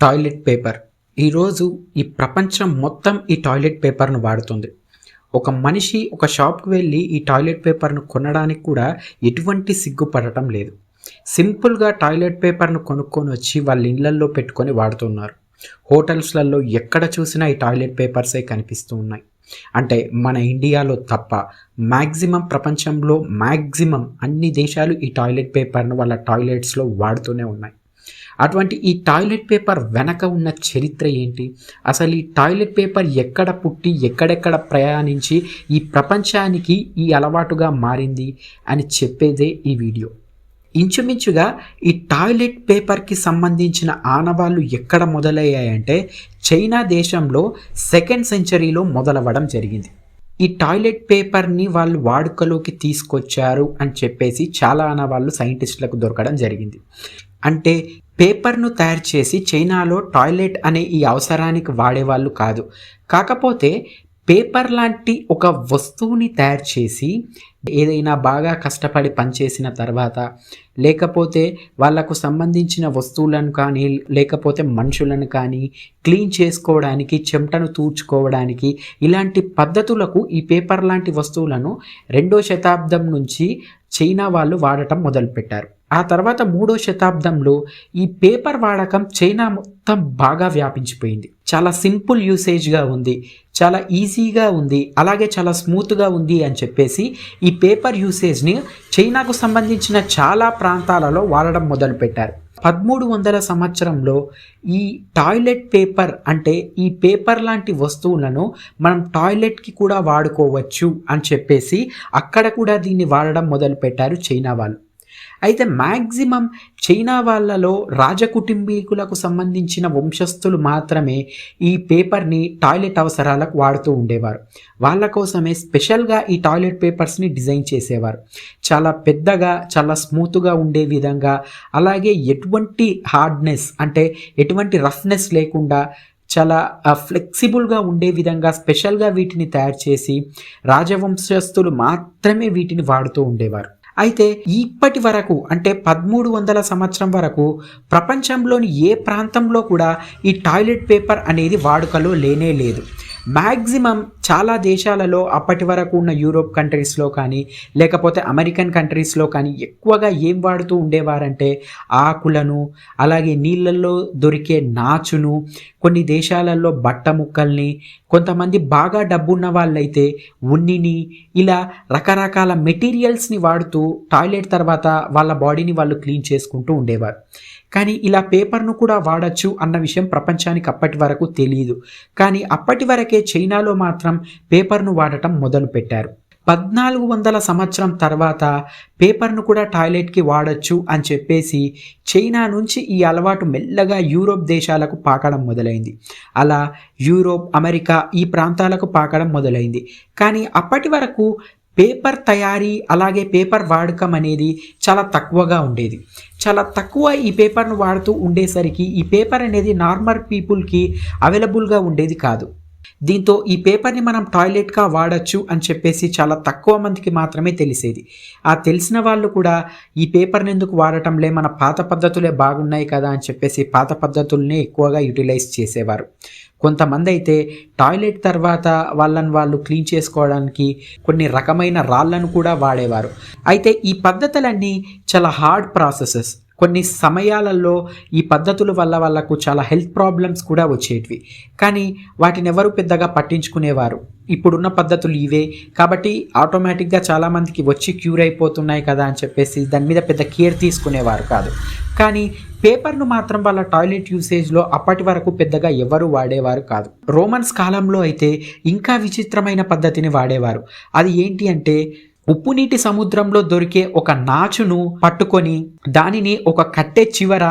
Toilet paper ఈరోజు ఈ ప్రపంచం మొత్తం ఈ టాయిలెట్ పేపర్ను వాడుతుంది. ఒక మనిషి ఒక షాప్కి వెళ్ళి ఈ టాయిలెట్ పేపర్ను కొనడానికి కూడా ఎటువంటి సిగ్గుపడటం లేదు. సింపుల్గా టాయిలెట్ పేపర్ను కొనుక్కొని వచ్చి వాళ్ళ ఇళ్లల్లో పెట్టుకొని వాడుతున్నారు. హోటల్స్లలో ఎక్కడ చూసినా ఈ టాయిలెట్ పేపర్సే కనిపిస్తూ ఉన్నాయి. అంటే మన ఇండియాలో తప్ప ప్రపంచంలో మ్యాక్సిమం అన్ని దేశాలు ఈ టాయిలెట్ పేపర్ను వాళ్ళ టాయిలెట్స్లో వాడుతూనే ఉన్నాయి. అటువంటి ఈ టాయిలెట్ పేపర్ వెనక ఉన్న చరిత్ర ఏంటి? అసలు ఈ టాయిలెట్ పేపర్ ఎక్కడ పుట్టి ఎక్కడెక్కడ ప్రయాణించి ఈ ప్రపంచానికి ఈ అలవాటుగా మారింది అని చెప్పేదే ఈ వీడియో. ఇంచుమించుగా ఈ టాయిలెట్ పేపర్కి సంబంధించిన ఆనవాళ్ళు ఎక్కడ మొదలయ్యాయంటే చైనా దేశంలో 2nd సెంచరీలో మొదలవ్వడం జరిగింది. ఈ టాయిలెట్ పేపర్ని వాళ్ళు వాడుకలోకి తీసుకొచ్చారు అని చెప్పేసి చాలా ఆనవాళ్ళు సైంటిస్టులకు దొరకడం జరిగింది. అంటే పేపర్ను తయారు చేసి చైనాలో టాయిలెట్ అనే ఈ అవసరానికి వాడేవాళ్ళు కాదు. కాకపోతే పేపర్ లాంటి ఒక వస్తువుని తయారు చేసి ఏదైనా బాగా కష్టపడి పనిచేసిన తర్వాత, లేకపోతే వాళ్ళకు సంబంధించిన వస్తువులను కానీ లేకపోతే మనుషులను కానీ క్లీన్ చేసుకోవడానికి, చెమటను తూర్చుకోవడానికి ఇలాంటి పద్ధతులకు ఈ పేపర్ లాంటి వస్తువులను 2వ శతాబ్దం నుంచి చైనా వాళ్ళు వాడటం మొదలుపెట్టారు. ఆ తర్వాత 3వ శతాబ్దంలో ఈ పేపర్ వాడకం చైనా మొత్తం బాగా వ్యాపించిపోయింది. చాలా సింపుల్ యూసేజ్గా ఉంది, చాలా ఈజీగా ఉంది, అలాగే చాలా స్మూత్గా ఉంది అని చెప్పేసి ఈ పేపర్ యూసేజ్ని చైనాకు సంబంధించిన చాలా ప్రాంతాలలో వాడడం మొదలుపెట్టారు. 1300 సంవత్సరంలో ఈ టాయిలెట్ పేపర్ అంటే ఈ పేపర్ లాంటి వస్తువులను మనం టాయిలెట్కి కూడా వాడుకోవచ్చు అని చెప్పేసి అక్కడ కూడా దీన్ని వాడడం మొదలుపెట్టారు చైనా వాళ్ళు. అయితే మ్యాక్సిమం చైనా వాళ్ళలో రాజకుటుంబీకులకు సంబంధించిన వంశస్థులు మాత్రమే ఈ పేపర్ని టాయిలెట్ అవసరాలకు వాడుతూ ఉండేవారు. వాళ్ళ కోసమే స్పెషల్గా ఈ టాయిలెట్ పేపర్స్ని డిజైన్ చేసేవారు. చాలా పెద్దగా, చాలా స్మూత్గా ఉండే విధంగా, అలాగే ఎటువంటి హార్డ్నెస్ అంటే ఎటువంటి రఫ్నెస్ లేకుండా చాలా ఫ్లెక్సిబుల్గా ఉండే విధంగా స్పెషల్గా వీటిని తయారు చేసి రాజవంశస్థులు మాత్రమే వీటిని వాడుతూ ఉండేవారు. అయితే ఇప్పటి వరకు అంటే 1300 సంవత్సరం వరకు ప్రపంచంలోని ఏ ప్రాంతంలో కూడా ఈ టాయిలెట్ పేపర్ అనేది వాడుకలో లేనే లేదు. మ్యాక్సిమం చాలా దేశాలలో అప్పటి వరకు ఉన్న యూరోప్ కంట్రీస్లో కానీ లేకపోతే అమెరికన్ కంట్రీస్లో కానీ ఎక్కువగా ఏం వాడుతూ ఉండేవారంటే ఆకులను, అలాగే నీళ్ళల్లో దొరికే నాచును, కొన్ని దేశాలలో బట్ట ముక్కల్ని, కొంతమంది బాగా డబ్బున్న వాళ్ళైతే ఉన్నిని, ఇలా రకరకాల మెటీరియల్స్ని వాడుతూ టాయిలెట్ తర్వాత వాళ్ళ బాడీని వాళ్ళు క్లీన్ చేసుకుంటూ ఉండేవారు. కానీ ఇలా పేపర్ను కూడా వాడచ్చు అన్న విషయం ప్రపంచానికి అప్పటి వరకు తెలియదు. కానీ అప్పటి వరకే చైనాలో మాత్రం పేపర్ను వాడటం మొదలుపెట్టారు. 1400 సంవత్సరం తర్వాత పేపర్ను కూడా టాయిలెట్కి వాడచ్చు అని చెప్పేసి చైనా నుంచి ఈ అలవాటు మెల్లగా యూరోప్ దేశాలకు పాకడం మొదలైంది. అలా యూరోప్, అమెరికా ఈ ప్రాంతాలకు పాకడం మొదలైంది. కానీ అప్పటి వరకు పేపర్ తయారీ అలాగే పేపర్ వాడకం అనేది చాలా తక్కువగా ఉండేది. చాలా తక్కువ ఈ పేపర్ను వాడుతూ ఉండేసరికి ఈ పేపర్ అనేది నార్మల్ పీపుల్కి అవైలబుల్గా ఉండేది కాదు. దీంతో ఈ పేపర్ని మనం టాయిలెట్గా వాడచ్చు అని చెప్పేసి చాలా తక్కువ మందికి మాత్రమే తెలిసేది. ఆ తెలిసిన వాళ్ళు కూడా ఈ పేపర్ని ఎందుకు వాడటంలే, మన పాత పద్ధతులే బాగున్నాయి కదా అని చెప్పేసి పాత పద్ధతుల్ని ఎక్కువగా యూటిలైజ్ చేసేవారు. కొంతమంది అయితే టాయిలెట్ తర్వాత వాళ్ళు క్లీన్ చేసుకోవడానికి కొన్ని రకమైన రాళ్ళను కూడా వాడేవారు. అయితే ఈ పద్ధతులన్నీ చాలా హార్డ్ ప్రాసెసెస్. కొన్ని సమయాలలో ఈ పద్ధతుల వల్ల వాళ్ళకు చాలా హెల్త్ ప్రాబ్లమ్స్ కూడా వచ్చేటివి. కానీ వాటిని ఎవరు పెద్దగా పట్టించుకునేవారు. ఇప్పుడున్న పద్ధతులు ఇవే కాబట్టి ఆటోమేటిక్గా చాలామందికి వచ్చి క్యూర్ అయిపోతున్నాయి కదా అని చెప్పేసి దాని మీద పెద్ద కేర్ తీసుకునేవారు కాదు. కానీ పేపర్ను మాత్రం వాళ్ళ టాయిలెట్ యూసేజ్లో అప్పటి వరకు పెద్దగా ఎవరు వాడేవారు కాదు. రోమన్స్ కాలంలో అయితే ఇంకా విచిత్రమైన పద్ధతిని వాడేవారు. అది ఏంటి అంటే ఉప్పు నీటి సముద్రంలో దొరికే ఒక నాచును పట్టుకొని దానిని ఒక కట్టె చివర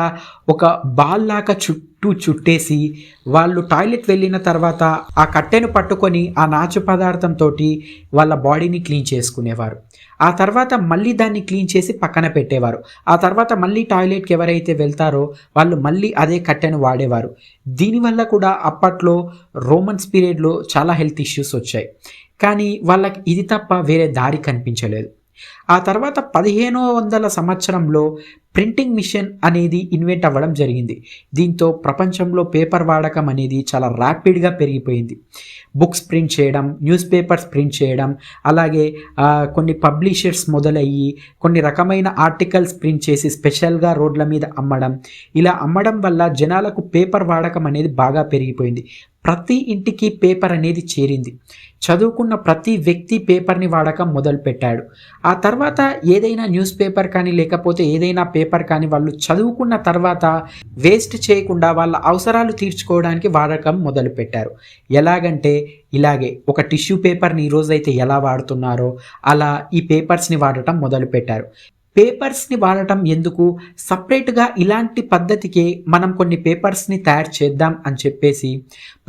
ఒక బాల్ లాగా చుట్టేసి వాళ్ళు టాయిలెట్ వెళ్ళిన తర్వాత ఆ కట్టెను పట్టుకొని ఆ నాచు పదార్థంతో వాళ్ళ బాడీని క్లీన్ చేసుకునేవారు. ఆ తర్వాత మళ్ళీ దాన్ని క్లీన్ చేసి పక్కన పెట్టేవారు. ఆ తర్వాత మళ్ళీ టాయిలెట్కి ఎవరైతే వెళ్తారో వాళ్ళు మళ్ళీ అదే కట్టెను వాడేవారు. దీనివల్ల కూడా అప్పట్లో రోమన్స్ పీరియడ్లో చాలా హెల్త్ ఇష్యూస్ వచ్చాయి. కానీ వాళ్ళకి ఇది తప్ప వేరే దారి కనిపించలేదు. ఆ తర్వాత 1500 సంవత్సరంలో ప్రింటింగ్ మిషన్ అనేది ఇన్వెంట్ అవ్వడం జరిగింది. దీంతో ప్రపంచంలో పేపర్ వాడకం అనేది చాలా ర్యాపిడ్గా పెరిగిపోయింది. బుక్స్ ప్రింట్ చేయడం, న్యూస్ పేపర్స్ ప్రింట్ చేయడం, అలాగే కొన్ని పబ్లిషర్స్ మొదలయ్యి కొన్ని రకమైన ఆర్టికల్స్ ప్రింట్ చేసి స్పెషల్గా రోడ్ల మీద అమ్మడం, ఇలా అమ్మడం వల్ల జనాలకు పేపర్ వాడకం అనేది బాగా పెరిగిపోయింది. ప్రతి ఇంటికి పేపర్ అనేది చేరింది. చదువుకున్న ప్రతి వ్యక్తి పేపర్ని వాడకం మొదలుపెట్టాడు. ఆ తర్వాత ఏదైనా న్యూస్ పేపర్ కానీ లేకపోతే ఏదైనా పేపర్ కానీ వాళ్ళు చదువుకున్న తర్వాత వేస్ట్ చేయకుండా వాళ్ళ అవసరాలు తీర్చుకోవడానికి వాడకం మొదలుపెట్టారు. ఎలాగంటే ఇలాగే ఒక టిష్యూ పేపర్ని ఈరోజైతే ఎలా వాడుతున్నారో అలా ఈ పేపర్స్ని వాడటం మొదలుపెట్టారు. పేపర్స్ని వాడటం ఎందుకు, సపరేట్గా ఇలాంటి పద్ధతికి మనం కొన్ని పేపర్స్ని తయారు చేద్దాం అని చెప్పేసి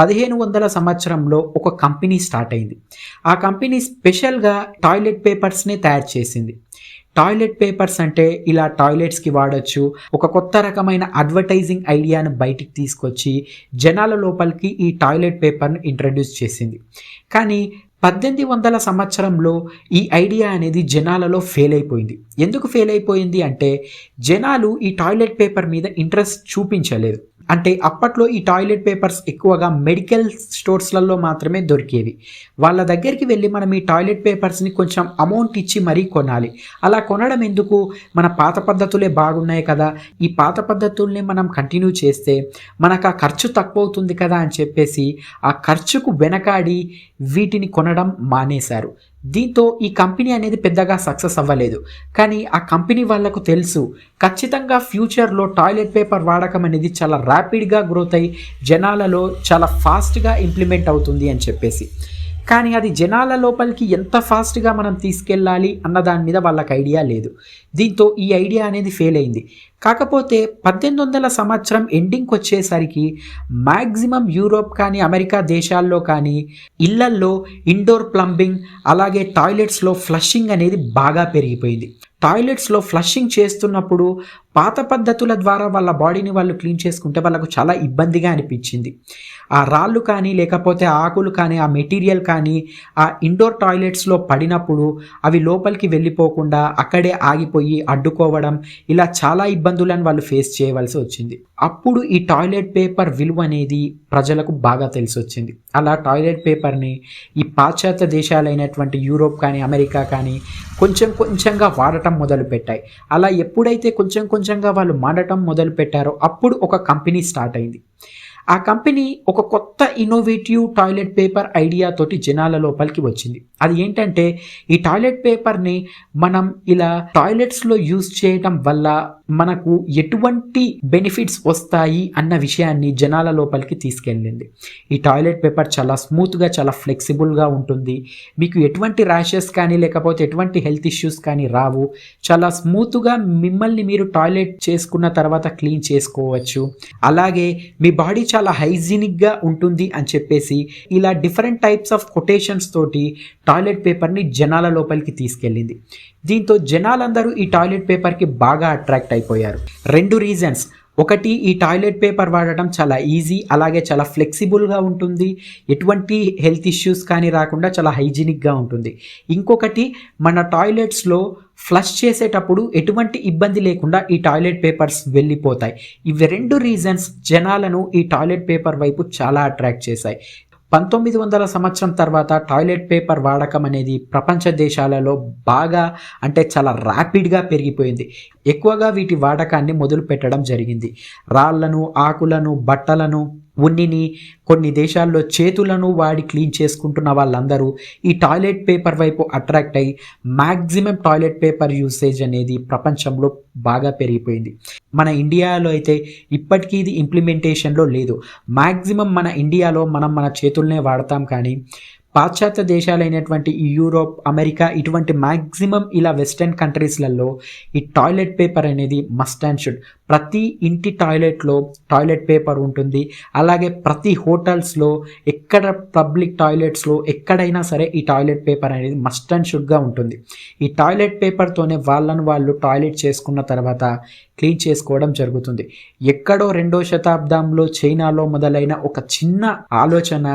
1500 సంవత్సరంలో ఒక కంపెనీ స్టార్ట్ అయింది. ఆ కంపెనీ స్పెషల్గా టాయిలెట్ పేపర్స్ని తయారు చేసింది. టాయిలెట్ పేపర్స్ అంటే ఇలా టాయిలెట్స్కి వాడచ్చు, ఒక కొత్త రకమైన అడ్వర్టైజింగ్ ఐడియాను బయటికి తీసుకొచ్చి జనాల లోపలికి ఈ టాయిలెట్ పేపర్ను ఇంట్రడ్యూస్ చేసింది. కానీ 1800 సంవత్సరంలో ఈ ఐడియా అనేది జనాలలో ఫెయిల్ అయిపోయింది. ఎందుకు ఫెయిల్ అయిపోయింది అంటే జనాలు ఈ టాయిలెట్ పేపర్ మీద ఇంట్రెస్ట్ చూపించలేదు. అంటే అప్పట్లో ఈ టాయిలెట్ పేపర్స్ ఎక్కువగా మెడికల్ స్టోర్స్లలో మాత్రమే దొరికేవి. వాళ్ళ దగ్గరికి వెళ్ళి మనం ఈ టాయిలెట్ పేపర్స్ని కొంచెం అమౌంట్ ఇచ్చి మరీ కొనాలి. అలా కొనడం ఎందుకు, మన పాత పద్ధతులే బాగున్నాయి కదా, ఈ పాత పద్ధతుల్ని మనం కంటిన్యూ చేస్తే మనకు ఆ ఖర్చు తక్కువ అవుతుంది కదా అని చెప్పేసి ఆ ఖర్చుకు వెనకాడి వీటిని కొనడం మానేశారు. దీంతో ఈ కంపెనీ అనేది పెద్దగా సక్సెస్ అవ్వలేదు. కానీ ఆ కంపెనీ వాళ్ళకు తెలుసు ఖచ్చితంగా ఫ్యూచర్లో టాయిలెట్ పేపర్ వాడకం అనేది చాలా ర్యాపిడ్గా గ్రోత్ అయ్యి జనాలలో చాలా ఫాస్ట్గా ఇంప్లిమెంట్ అవుతుంది అని చెప్పేసి. కానీ అది జనాల లోపలికి ఎంత ఫాస్ట్గా మనం తీసుకెళ్ళాలి అన్న దాని మీద వాళ్ళకి ఐడియా లేదు. దీంతో ఈ ఐడియా అనేది ఫెయిల్ అయింది. కాకపోతే 1800 సంవత్సరం ఎండింగ్కి వచ్చేసరికి మ్యాక్సిమం యూరోప్ కానీ అమెరికా దేశాల్లో కానీ ఇళ్లల్లో ఇండోర్ ప్లంబింగ్ అలాగే టాయిలెట్స్లో ఫ్లషింగ్ అనేది బాగా పెరిగిపోయింది. టాయిలెట్స్లో ఫ్లషింగ్ చేస్తున్నప్పుడు పాత పద్ధతుల ద్వారా వాళ్ళ బాడీని వాళ్ళు క్లీన్ చేసుకుంటే వాళ్ళకు చాలా ఇబ్బందిగా అనిపించింది. ఆ రాళ్ళు కానీ లేకపోతే ఆకులు కానీ ఆ మెటీరియల్ కానీ ఆ ఇండోర్ టాయిలెట్స్లో పడినప్పుడు అవి లోపలికి వెళ్ళిపోకుండా అక్కడే ఆగిపోయి అడ్డుకోవడం, ఇలా చాలా ఇబ్బందులను వాళ్ళు ఫేస్ చేయవలసి వచ్చింది. అప్పుడు ఈ టాయిలెట్ పేపర్ విలువ అనేది ప్రజలకు బాగా తెలిసి వచ్చింది. అలా టాయిలెట్ పేపర్ని ఈ పాశ్చాత్య దేశాలైనటువంటి యూరోప్ కానీ అమెరికా కానీ కొంచెం కొంచెంగా వాడటం మొదలుపెట్టాయి. అలా ఎప్పుడైతే కొంచెం కొంచెంగా వాళ్ళు వాడటం మొదలుపెట్టారో అప్పుడు ఒక కంపెనీ స్టార్ట్ అయింది. ఆ కంపెనీ ఒక కొత్త ఇన్నోవేటివ్ టాయిలెట్ పేపర్ ఐడియా తోటి జనాల లోపలికి వచ్చింది. అది ఏంటంటే ఈ టాయిలెట్ పేపర్ని మనం ఇలా టాయిలెట్స్లో యూజ్ చేయడం వల్ల మనకు ఎటువంటి బెనిఫిట్స్ వస్తాయి అన్న విషయాన్ని జనాల లోపలికి తీసుకెళ్ళింది. ఈ టాయిలెట్ పేపర్ చాలా స్మూత్గా చాలా ఫ్లెక్సిబుల్గా ఉంటుంది. మీకు ఎటువంటి ర్యాషెస్ కానీ లేకపోతే ఎటువంటి హెల్త్ ఇష్యూస్ కానీ రావు. చాలా స్మూత్గా మిమ్మల్ని మీరు టాయిలెట్ చేసుకున్న తర్వాత క్లీన్ చేసుకోవచ్చు. అలాగే మీ బాడీ చాలా హైజీనిక్గా ఉంటుంది అని చెప్పేసి ఇలా డిఫరెంట్ టైప్స్ ఆఫ్ కొటేషన్స్ తోటి టాయిలెట్ పేపర్ని జనాల లోపలికి తీసుకెళ్ళింది. దీంతో జనాలందరూ ఈ టాయిలెట్ పేపర్కి బాగా అట్రాక్ట్ అయిపోయారు. 2 రీజన్స్. ఒకటి, ఈ టాయిలెట్ పేపర్ వాడటం చాలా ఈజీ, అలాగే చాలా ఫ్లెక్సిబుల్గా ఉంటుంది, ఎటువంటి హెల్త్ ఇష్యూస్ కానీ రాకుండా చాలా హైజీనిక్గా ఉంటుంది. ఇంకొకటి, మన టాయిలెట్స్లో ఫ్లష్ చేసేటప్పుడు ఎటువంటి ఇబ్బంది లేకుండా ఈ టాయిలెట్ పేపర్స్ వెళ్ళిపోతాయి. ఇవి 2 రీజన్స్ జనాలను ఈ టాయిలెట్ పేపర్ వైపు చాలా అట్రాక్ట్ చేశాయి. 1900 సంవత్సరం తర్వాత టాయిలెట్ పేపర్ వాడకం అనేది ప్రపంచ దేశాలలో బాగా అంటే చాలా ర్యాపిడ్గా పెరిగిపోయింది. ఎక్కువగా వీటి వాడకాన్ని మొదలు పెట్టడం జరిగింది. రాళ్లను, ఆకులను, బట్టలను, ఉన్నిని, కొన్ని దేశాల్లో చేతులను వాడి క్లీన్ చేసుకుంటున్న వాళ్ళందరూ ఈ టాయిలెట్ పేపర్ వైపు అట్రాక్ట్ అయ్యి మ్యాక్సిమం టాయిలెట్ పేపర్ యూసేజ్ అనేది ప్రపంచంలో బాగా పెరిగిపోయింది. మన ఇండియాలో అయితే ఇప్పటికీ ఇది ఇంప్లిమెంటేషన్లో లేదు. మ్యాక్సిమం మన ఇండియాలో మనం మన చేతులనే వాడతాం. కానీ పాశ్చాత్య దేశాలైనటువంటి ఈ యూరోప్, అమెరికా ఇటువంటి మ్యాక్సిమం ఇలా వెస్టర్న్ కంట్రీస్లలో ఈ టాయిలెట్ పేపర్ అనేది మస్ట్ అండ్ షుడ్. ప్రతి ఇంటి టాయిలెట్లో టాయిలెట్ పేపర్ ఉంటుంది. అలాగే ప్రతి హోటల్స్లో, ఎక్కడ పబ్లిక్ టాయిలెట్స్లో ఎక్కడైనా సరే ఈ టాయిలెట్ పేపర్ అనేది మస్ట్ అండ్ షుడ్గా ఉంటుంది. ఈ టాయిలెట్ పేపర్తోనే వాళ్ళు టాయిలెట్ చేసుకున్న తర్వాత క్లీన్ చేసుకోవడం జరుగుతుంది. ఎక్కడో 2వ శతాబ్దంలో చైనాలో మొదలైన ఒక చిన్న ఆలోచన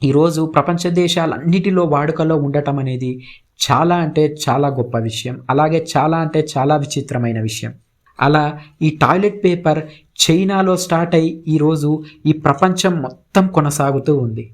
ఈరోజు ప్రపంచ దేశాలన్నిటిలో వాడుకలో ఉండటం అనేది చాలా అంటే చాలా గొప్ప విషయం. అలాగే చాలా అంటే చాలా విచిత్రమైన విషయం. అలా ఈ టాయిలెట్ పేపర్ చైనాలో స్టార్ట్ అయ్యి ఈరోజు ఈ ప్రపంచం మొత్తం కొనసాగుతూ ఉంది.